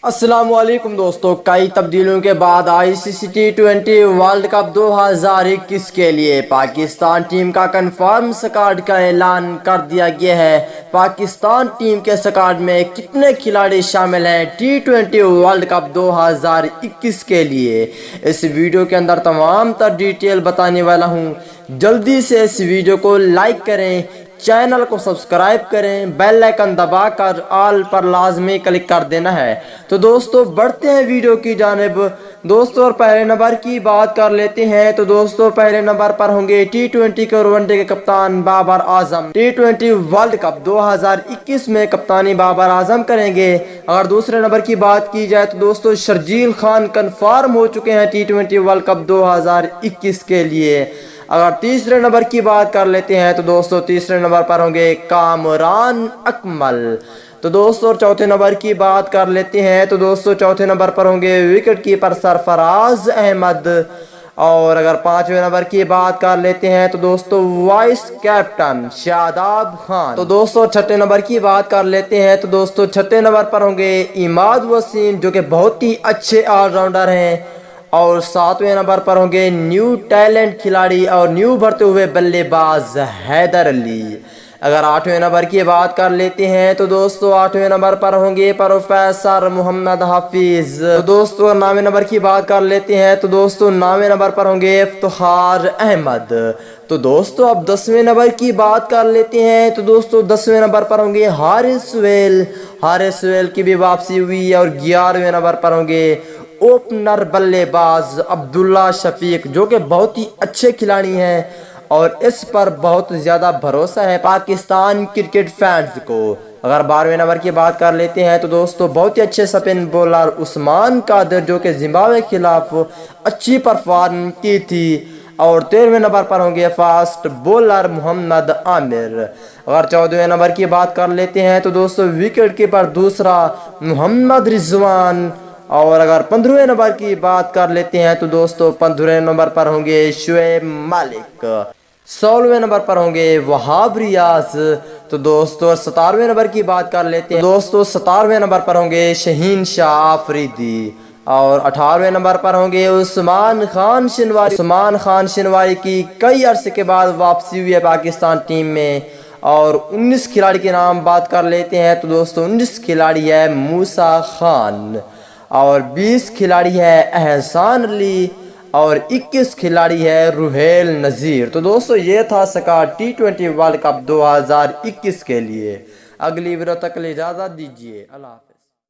अस्सलाम वालेकुम दोस्तों, कई तब्दीलियों के बाद आईसीसी T20 वर्ल्ड कप 2021 के लिए पाकिस्तान टीम का कंफर्म स्क्वाड का ऐलान कर दिया गया है। पाकिस्तान टीम के स्क्वाड में कितने खिलाड़ी शामिल हैं T20 वर्ल्ड कप 2021 के लिए, इस वीडियो के अंदर तमाम तर डिटेल बताने वाला हूं। जल्दी से इस वीडियो को लाइक करें, चैनल को सब्सक्राइब करें, बेल आइकन दबाकर ऑल पर लाजमी क्लिक कर देना है। तो दोस्तों बढ़ते हैं वीडियो की जानिब। दोस्तों और पहले नंबर की बात कर लेते हैं। तो दोस्तों पहले नंबर पर होंगे T20 के और वनडे के कप्तान Babar Azam. T20 world cup 2021 में कप्तानी बाबर आजम करेंगे। अगर दूसरे नंबर की बात की जाए तो दोस्तों शर्जील खान कंफर्म हो चुके हैं T20 वर्ल्ड कप 2021 के लिए। अगर तीसरे नंबर की बात कर लेते हैं तो दोस्तों तीसरे नंबर पर होंगे कामरान अकमल। तो दोस्तों चौथे नंबर की बात कर लेते हैं तो दोस्तों चौथे नंबर पर होंगे विकेट कीपर सरफराज अहमद। और अगर पांचवें नंबर की बात कर लेते हैं तो दोस्तों वाइस कैप्टन शादाब खान। तो दोस्तों छठे नंबर की बात कर लेते हैं तो दोस्तों छठे नंबर पर होंगे इमाद वसीम, जो कि बहुत ही अच्छे ऑलराउंडर हैं। और सातवें नंबर पर होंगे न्यू टैलेंट खिलाड़ी और न्यू भरते हुए बल्लेबाज हैदर अली। अगर आठवें नंबर की बात कर लेते हैं तो दोस्तों आठवें नंबर पर होंगे प्रोफेसर मोहम्मद हाफिज। तो दोस्तों नौवें नंबर की बात कर लेते हैं तो दोस्तों नौवें नंबर पर होंगे इफ्तिखार अहमद। तो दोस्तों अब 10वें नंबर की बात कर लेते हैं तो दोस्तों 10वें नंबर पर होंगे हारिस सुहेल की भी वापसी हुई। और 11वें नंबर पर होंगे ओपनर बल्लेबाज अब्दुल्ला शफीक, जो कि बहुत ही अच्छे खिलाड़ी हैं और इस पर बहुत ज़्यादा भरोसा है पाकिस्तान क्रिकेट फैंस को। अगर 12वें नंबर की बात कर लेते हैं तो दोस्तों बहुत ही अच्छे स्पिन बॉलर उस्मान कादिर, जो कि जिम्बाब्वे के खिलाफ अच्छी परफॉर्म की थी। और 13वें नंबर पर होंगे फास्ट बॉलर मोहम्मद आमिर। अगर 14वें नंबर की बात कर लेते हैं तो दोस्तों विकेट कीपर दूसरा मोहम्मद रिजवान। और अगर 15वें नंबर की बात कर लेते हैं तो दोस्तों 15वें नंबर पर होंगे शुएब मलिक। 16वें नंबर पर होंगे वहाब रियाज। तो दोस्तों 17वें नंबर की बात कर लेते हैं दोस्तों 17वें नंबर पर होंगे शहीन शाह आफरीदी। और 18वें नंबर पर होंगे उस्मान खान शिनवारी की कई अरसे के बाद वापसी हुई है पाकिस्तान टीम में। और 19 खिलाड़ी के नाम बात कर लेते हैं तो दोस्तों 19 खिलाड़ी है मूसा खान, और 20 खिलाड़ी है एहसान अली, और 21 खिलाड़ी है रुहेल नज़ीर। तो दोस्तों ये था स्क्वाड T20 वर्ल्ड कप 2021 के लिए। अगली वीडियो तक के लिए इजाज़त दीजिए। अल्लाह।